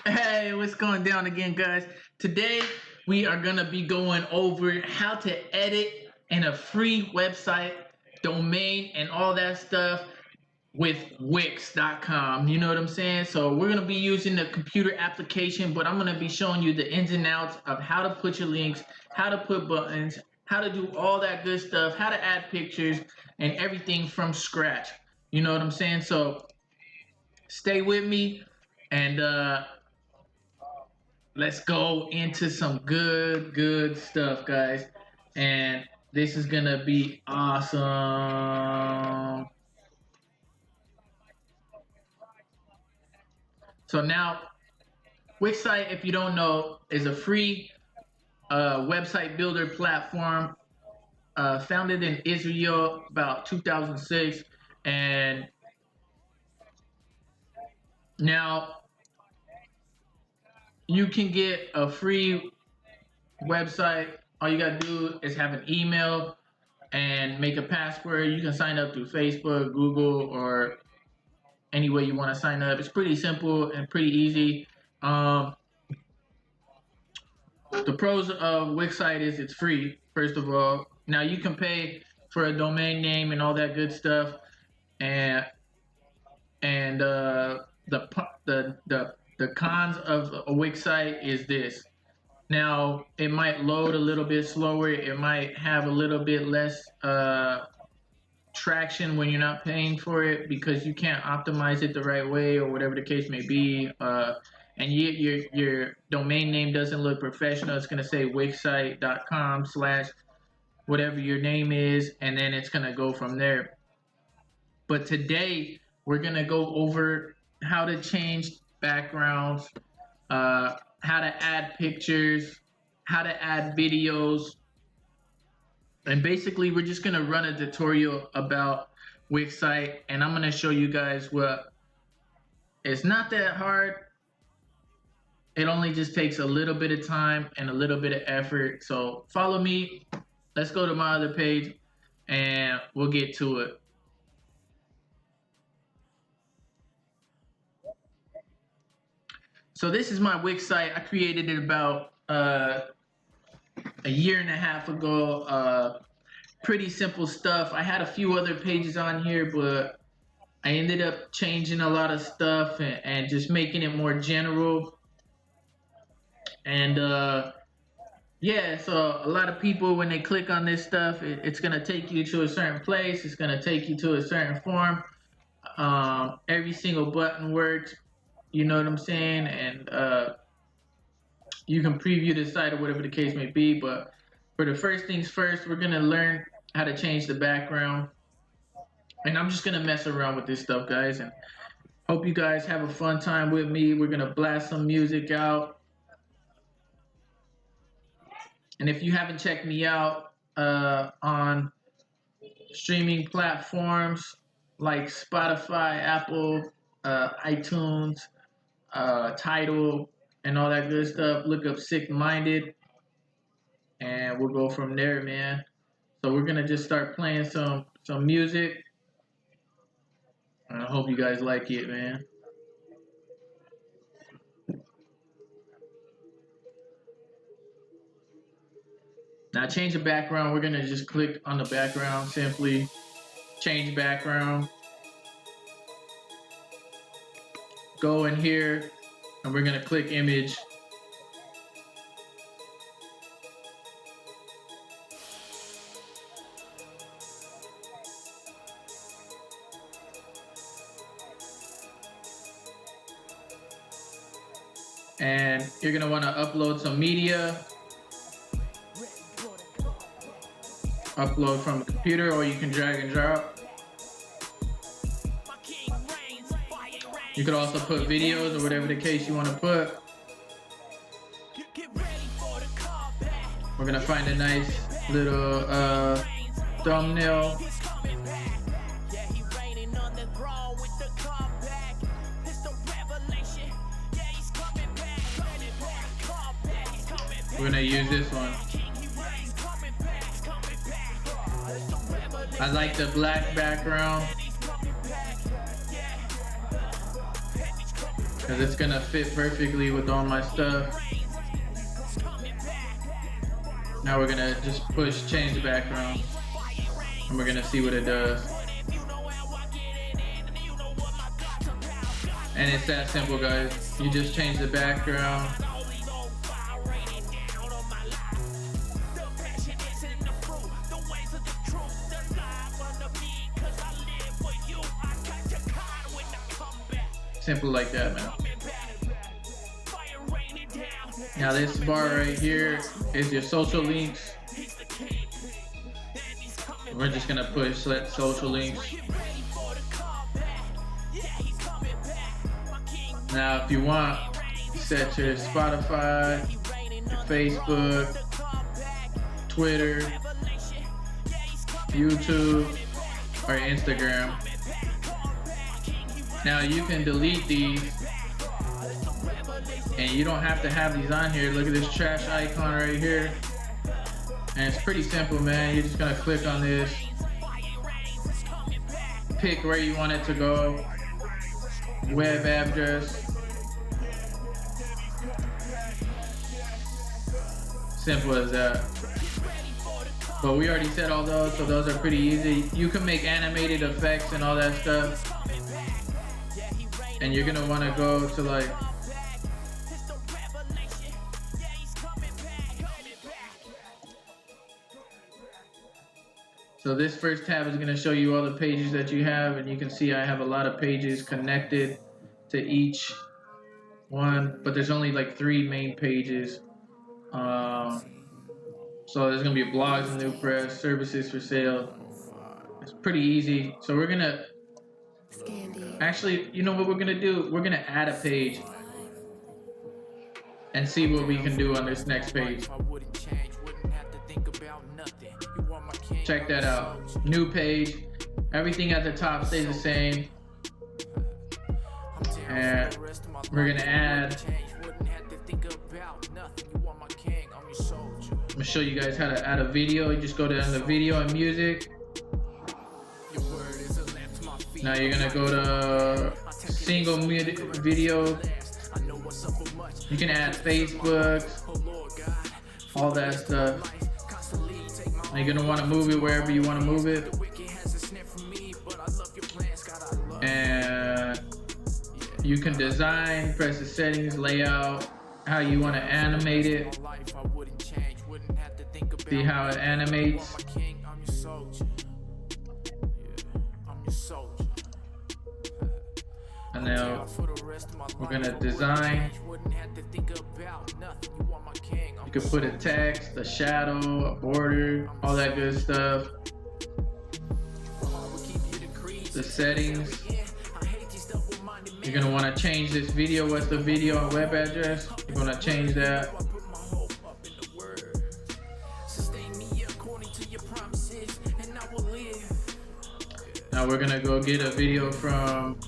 Hey, what's going down again, guys? Today we are gonna be going over how to edit in a free website, domain, and all that stuff with Wix.com. You know what I'm saying? So we're gonna be using the computer application, but I'm gonna be showing you the ins and outs of how to put your links, how to put buttons, how to do all that good stuff, how to add pictures, and everything from scratch. You know what I'm saying? So stay with me and let's go into some good stuff, guys. And this is gonna be awesome. So now, Wix Site, if you don't know, is a free website builder platform founded in Israel about 2006, and now you can get a free website. All you gotta do is have an email and make a password. You can sign up through Facebook, Google, or any way you want to sign up. It's pretty simple and pretty easy. The pros of Wix Site is it's free, first of all. Now you can pay for a domain name and all that good stuff, and the cons of a Wix site is this. Now it might load a little bit slower. It might have a little bit less traction when you're not paying for it because you can't optimize it the right way or whatever the case may be. And your domain name doesn't look professional. It's gonna say wixsite.com/ whatever your name is, and then it's gonna go from there. But today we're gonna go over how to change backgrounds, how to add pictures, how to add videos, and basically we're just gonna run a tutorial about Wix Site, and I'm gonna show you guys what it's not that hard. It only just takes a little bit of time and a little bit of effort. So follow me. Let's go to my other page and we'll get to it. So this is my Wix site. I created it about a year and a half ago. Pretty simple stuff. I had a few other pages on here, but I ended up changing a lot of stuff and just making it more general. And yeah, so a lot of people, when they click on this stuff, it's gonna take you to a certain place. It's gonna take you to a certain form. Every single button works. You know what I'm saying? And you can preview the site or whatever the case may be. But for the first things first, we're gonna learn how to change the background. And I'm just gonna mess around with this stuff, guys. And hope you guys have a fun time with me. We're gonna blast some music out. And if you haven't checked me out on streaming platforms like Spotify, Apple, iTunes, Tidal, and all that good stuff, look up Sick Minded, and we'll go from there, man. So we're gonna just start playing some music, and I hope you guys like it, man. Now change the background. We're gonna just click on the background, simply change background. Go in here and we're gonna click image. And you're gonna wanna upload some media. Upload from the computer, or you can drag and drop. You could also put videos or whatever the case you want to put. We're gonna find a nice little thumbnail. We're gonna use this one. I like the black background. because it's gonna fit perfectly with all my stuff. Now we're gonna just push change background, and we're gonna see what it does. And it's that simple, guys. You just change the background. Simple like that, man. Now this bar right here is your social links. We're just gonna push select social links. Now if you want, set your Spotify, your Facebook, Twitter, YouTube, or Instagram. Now you can delete these, and you don't have to have these on here. Look at this trash icon right here. And it's pretty simple, man. You're just gonna click on this, pick where you want it to go, web address. Simple as that. But we already said all those, so those are pretty easy. You can make animated effects and all that stuff. And you're gonna wanna go to like, so this first tab is going to show you all the pages that you have, and you can see I have a lot of pages connected to each one, but there's only like 3 main pages. So there's going to be blogs and new press, services for sale. It's pretty easy. So we're going to, actually, you know what we're going to do? We're going to add a page and see what we can do on this next page. Check that out. New page. Everything at the top stays the same. And we're gonna add. I'm gonna show you guys how to add a video. You just go to the video and music. Now you're gonna go to single video. You can add Facebook, all that stuff. You're gonna want to move it wherever you want to move it, and you can design, press the settings, layout, how you want to animate it. See how it animates. And now we're gonna design. You can put a text, a shadow, a border, all that good stuff. The settings. You're gonna want to change this video. What's the video and web address? You're gonna change that. Now we're gonna go get a video from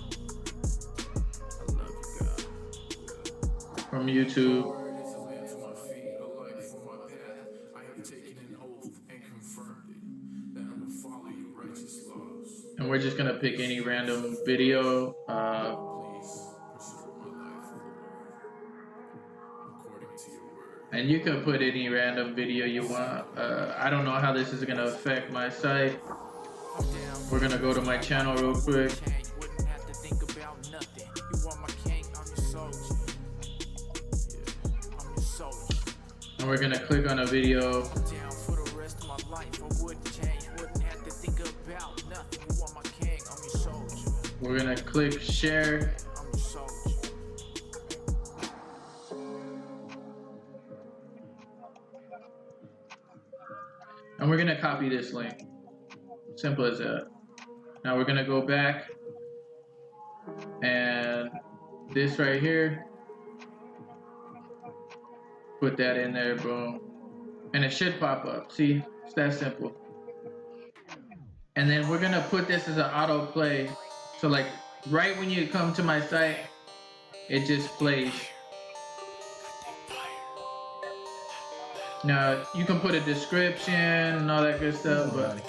YouTube. And we're just gonna pick any random video. And you can put any random video you want. I don't know how this is gonna affect my site. We're gonna go to my channel real quick. And we're gonna click on a video. We're gonna click share. And we're gonna copy this link. Simple as that. Now we're gonna go back, and this right here, put that in there, boom. And it should pop up. See, it's that simple. And then we're gonna put this as an auto play. So like right when you come to my site, it just plays. Now you can put a description and all that good stuff, but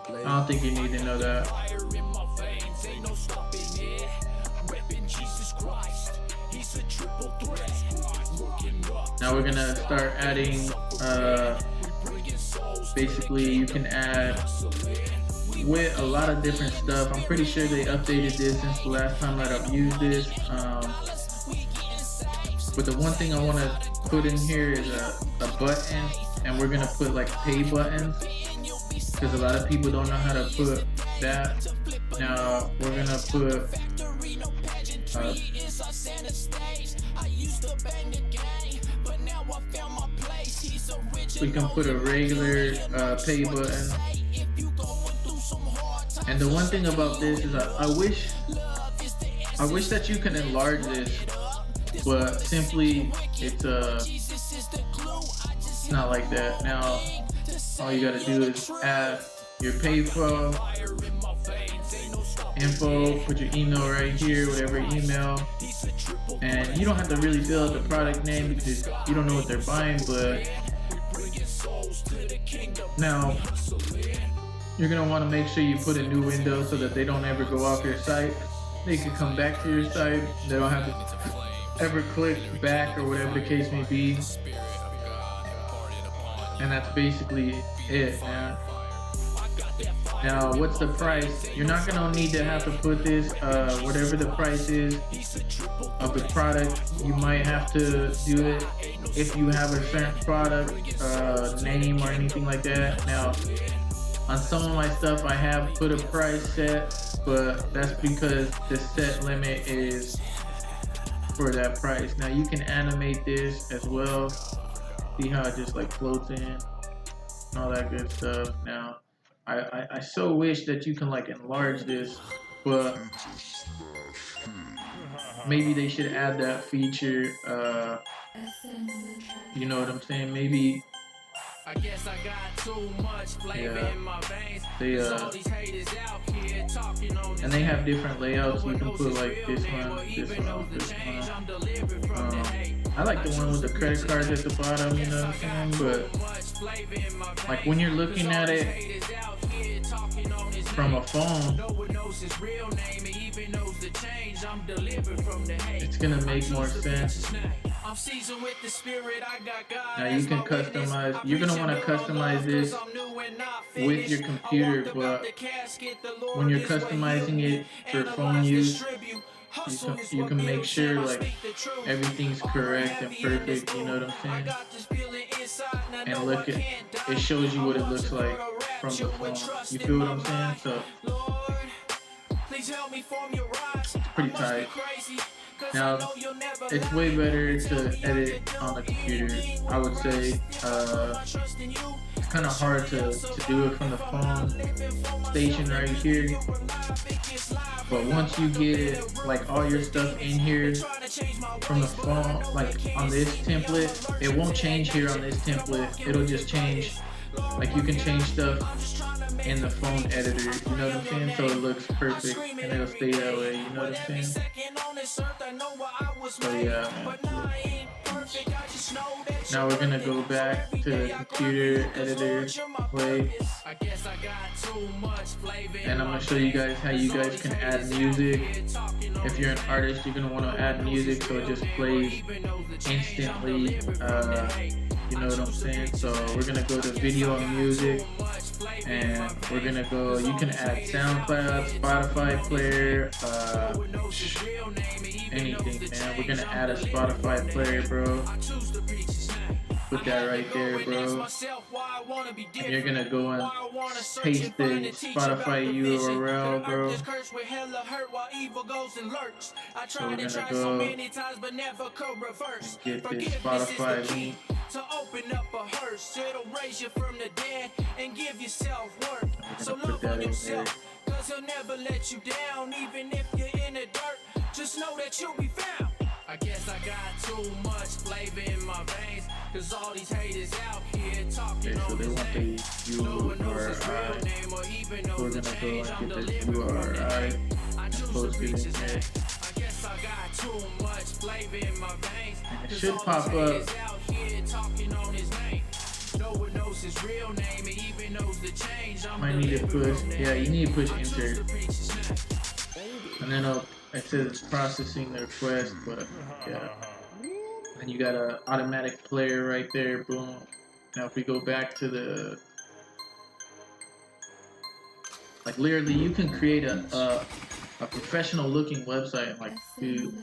I don't think you need to know that. Now we're gonna start adding, basically you can add with a lot of different stuff. I'm pretty sure they updated this since the last time that I've used this. But the one thing I want to put in here is a button, and we're gonna put like pay buttons because a lot of people don't know how to put that. Now we're gonna put we can put a regular pay button. And the one thing about this is I wish that you can enlarge this, but simply it's not like that. Now all you gotta do is add your PayPal info, put your email right here, whatever email, and you don't have to really fill out the product name because you don't know what they're buying. But now you're gonna want to make sure you put a new window so that they don't ever go off your site. They can come back to your site. They don't have to ever click back or whatever the case may be. And that's basically it, man. Now, what's the price? You're not gonna need to have to put this, whatever the price is of the product. You might have to do it if you have a certain product name or anything like that. Now, on some of my stuff, I have put a price set, but that's because the set limit is for that price. Now, you can animate this as well. See how it just like floats in and all that good stuff. Now, I so wish that you can like enlarge this, but maybe they should add that feature. You know what I'm saying? Maybe. I guess I got too much flavor in my veins. And they have different layouts. You can put like this one, this one, this one. I like the one with the credit cards at the bottom, you know what I'm saying? But like when you're looking at it from a phone, it's gonna make more sense. Now you can customize, you're gonna want to customize this with your computer, but when you're customizing it for phone use, you can make sure like everything's correct and perfect, you know what I'm saying? And look at it, shows you what it looks like from the phone. You feel what I'm saying? So it's pretty tight. Now, it's way better to edit on the computer. I would say it's kind of hard to do it from the phone station right here. But once you get it, like all your stuff in here from the phone, like on this template, it won't change here on this template. It'll just change, like you can change stuff in the phone editor, you know what I'm saying? So it looks perfect and it'll stay that way, you know what I'm saying? So yeah, man. Now we're gonna go back to the computer editor way, and I'm gonna show you guys how you guys can add music. If you're an artist, you're gonna want to add music so it just plays instantly. You know what I'm saying? So we're gonna go to video and music, and we're gonna go, you can add SoundCloud, Spotify player, anything, man. We're gonna add a Spotify player, bro. Put that right there, bro. And you're gonna go and paste the Spotify URL, bro. So we're gonna go and get this Spotify link. To open up a hearse, it'll raise you from the dead and give you self-worth. So love on yourself, cause he'll never let you down. Even if you're in the dirt, just know that you'll be found. I guess I got too much flavor in my veins, cause all these haters out here talking on his name. No one knows his real name or even knows the change. I'm delivering and post it in there. I guess I got too much flavor in my veins. It should pop up. Might need to push, yeah, you need to push enter. And then it says it's processing the request, but yeah. And you got a automatic player right there. Boom. Now if we go back to the, like literally you can create a professional looking website in like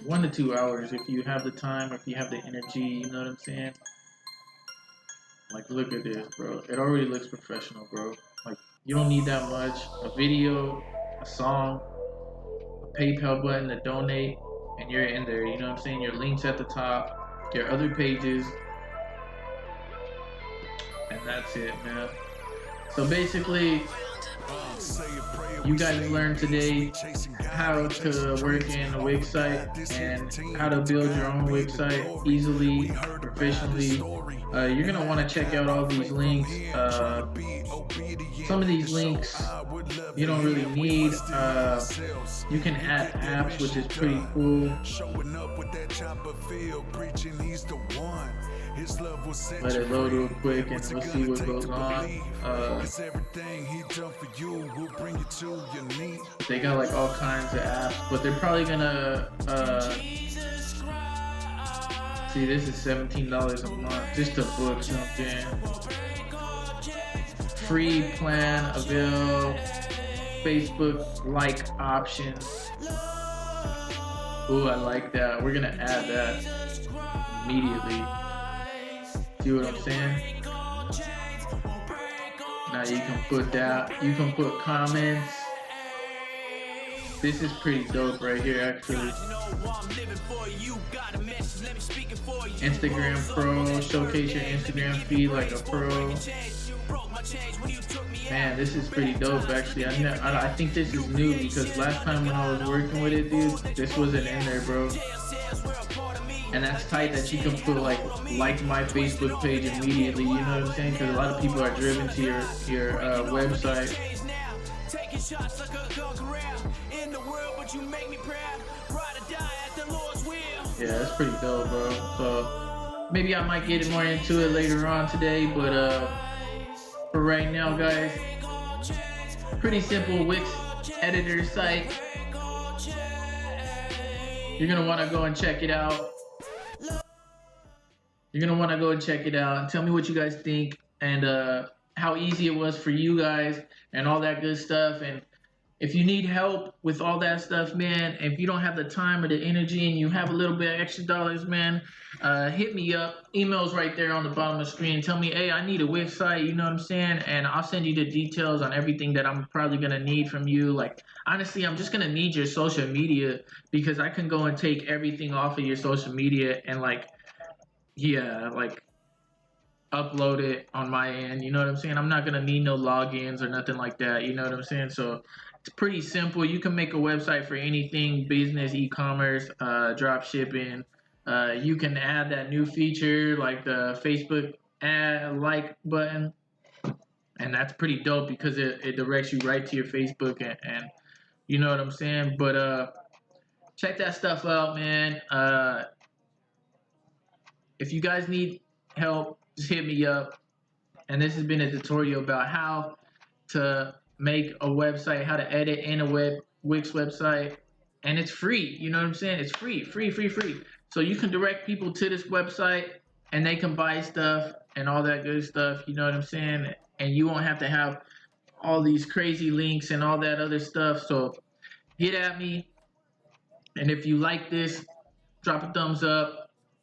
1 to 2 hours if you have the time or if you have the energy, you know what I'm saying? Like look at this, bro. It already looks professional, bro. Like you don't need that much. A video, a song, a PayPal button to donate, and you're in there, you know what I'm saying? Your links at the top, your other pages, and that's it, man. So basically, you guys learned today how to work in a Wix site and how to build your own Wix site easily, professionally. You're gonna want to check out all these links. Some of these links you don't really need. You can add apps, which is pretty cool. Let it load real quick and we'll see what goes on. They got like all kinds of apps, but they're probably gonna see, this is $17 a month just to book something. Free plan avail, Facebook like options. Ooh, I like that. We're gonna add that immediately. See what I'm saying? Now you can put that, you can put comments. This is pretty dope right here, actually. Instagram Pro, showcase your Instagram feed like a pro. Man, this is pretty dope, actually. I think this is new because last time when I was working with it, dude, this wasn't in there, bro. And that's tight that you can put like my Facebook page immediately, you know what I'm saying? Because a lot of people are driven to your website. Yeah, that's pretty dope, bro. So maybe I might get more into it later on today, but for right now, guys, pretty simple Wix editor site. You're gonna want to go and check it out. You're gonna want to go and check it out and tell me what you guys think and how easy it was for you guys and all that good stuff. And if you need help with all that stuff, man, if you don't have the time or the energy and you have a little bit of extra dollars, man, hit me up. Email's right there on the bottom of the screen. Tell me, hey, I need a Wix site, you know what I'm saying? And I'll send you the details on everything that I'm probably gonna need from you. Like, honestly, I'm just gonna need your social media because I can go and take everything off of your social media and like upload it on my end, you know what I'm saying? I'm not gonna need no logins or nothing like that, you know what I'm saying? So it's pretty simple. You can make a website for anything, business, e-commerce, drop shipping. You can add that new feature like the Facebook add like button, and that's pretty dope because it directs you right to your Facebook and you know what I'm saying? But check that stuff out, man. If you guys need help, just hit me up. And this has been a tutorial about how to make a website, how to edit in a Wix website. And it's free, you know what I'm saying? It's free. So you can direct people to this website and they can buy stuff and all that good stuff, you know what I'm saying? And you won't have to have all these crazy links and all that other stuff. So get at me. And if you like this, drop a thumbs up.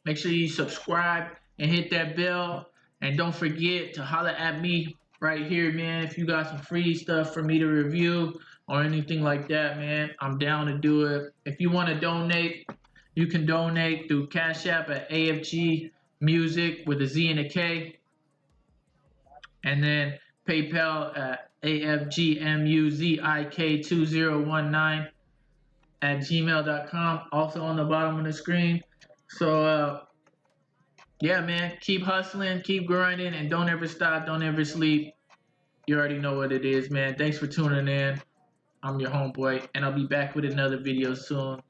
Make sure you subscribe and hit that bell. And don't forget to holler at me right here, man. If you got some free stuff for me to review or anything like that, man, I'm down to do it. If you want to donate, you can donate through Cashapp at AFGmuzik with a Z and a K. And then PayPal at afgmuzik2019 at gmail.com. Also on the bottom of the screen. So, yeah, man, keep hustling, keep grinding, and don't ever stop, don't ever sleep. You already know what it is, man. Thanks for tuning in. I'm your homeboy, and I'll be back with another video soon.